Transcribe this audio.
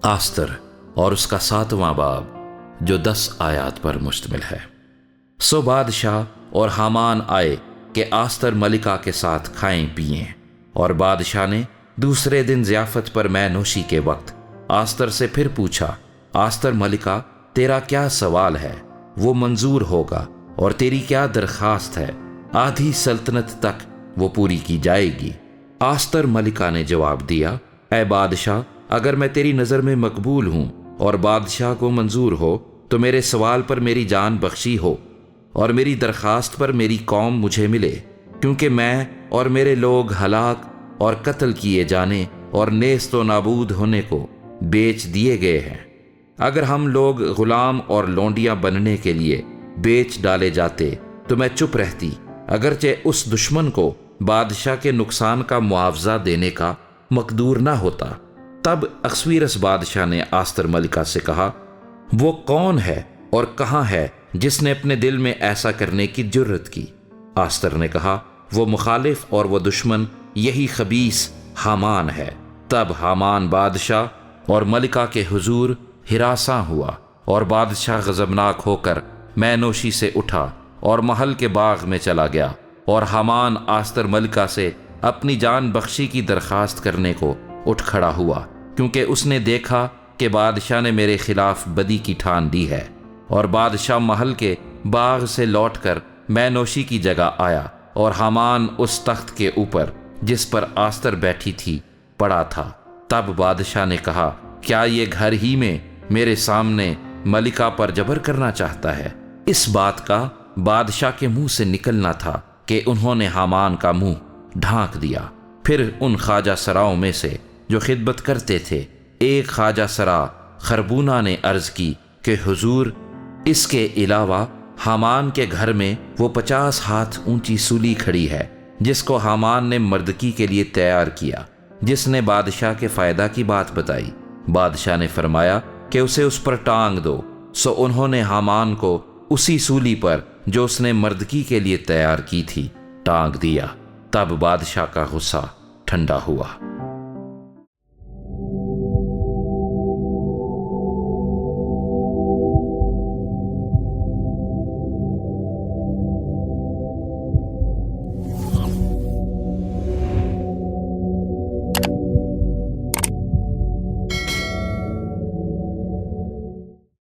Esther اور اس کا 7واں باب جو 10 آیات پر مشتمل ہے۔ سو بادشاہ اور حامان آئے کہ آستر ملکہ کے ساتھ کھائیں پئیں، اور بادشاہ نے دوسرے دن ضیافت پر مے نوشی کے وقت آستر سے پھر پوچھا، آستر ملکہ تیرا کیا سوال ہے؟ وہ منظور ہوگا، اور تیری کیا درخواست ہے؟ آدھی سلطنت تک وہ پوری کی جائے گی۔ آستر ملکہ نے جواب دیا، اے بادشاہ، اگر میں تیری نظر میں مقبول ہوں اور بادشاہ کو منظور ہو تو میرے سوال پر میری جان بخشی ہو، اور میری درخواست پر میری قوم مجھے ملے، کیونکہ میں اور میرے لوگ ہلاک اور قتل کیے جانے اور نیست و نابود ہونے کو بیچ دیے گئے ہیں۔ اگر ہم لوگ غلام اور لونڈیاں بننے کے لیے بیچ ڈالے جاتے تو میں چپ رہتی، اگرچہ اس دشمن کو بادشاہ کے نقصان کا معاوضہ دینے کا مقدور نہ ہوتا۔ تب اخشویرس بادشاہ نے آستر ملکہ سے کہا، وہ کون ہے اور کہاں ہے جس نے اپنے دل میں ایسا کرنے کی جرت کی؟ آستر نے کہا، وہ مخالف اور وہ دشمن، یہی خبیث حامان ہے۔ تب حامان بادشاہ اور ملکہ کے حضور ہراساں ہوا، اور بادشاہ غضبناک ہو کر مے نوشی سے اٹھا اور محل کے باغ میں چلا گیا، اور حامان آستر ملکہ سے اپنی جان بخشی کی درخواست کرنے کو اٹھ کھڑا ہوا، کیونکہ اس نے دیکھا کہ بادشاہ نے میرے خلاف بدی کی ٹھان دی ہے۔ اور بادشاہ محل کے باغ سے لوٹ کر مے نوشی کی جگہ آیا، اور حامان اس تخت کے اوپر جس پر آستر بیٹھی تھی پڑا تھا۔ تب بادشاہ نے کہا، کیا یہ گھر ہی میں میرے سامنے ملکہ پر جبر کرنا چاہتا ہے؟ اس بات کا بادشاہ کے منہ سے نکلنا تھا کہ انہوں نے حامان کا منہ ڈھانک دیا۔ پھر ان خواجہ سراؤں میں سے جو خدمت کرتے تھے ایک خواجہ سرا خربونہ نے عرض کی کہ حضور، اس کے علاوہ حامان کے گھر میں وہ 50 ہاتھ اونچی سولی کھڑی ہے جس کو حامان نے مردکی کے لیے تیار کیا، جس نے بادشاہ کے فائدہ کی بات بتائی۔ بادشاہ نے فرمایا کہ اسے اس پر ٹانگ دو۔ سو انہوں نے حامان کو اسی سولی پر جو اس نے مردکی کے لیے تیار کی تھی ٹانگ دیا۔ تب بادشاہ کا غصہ ٹھنڈا ہوا۔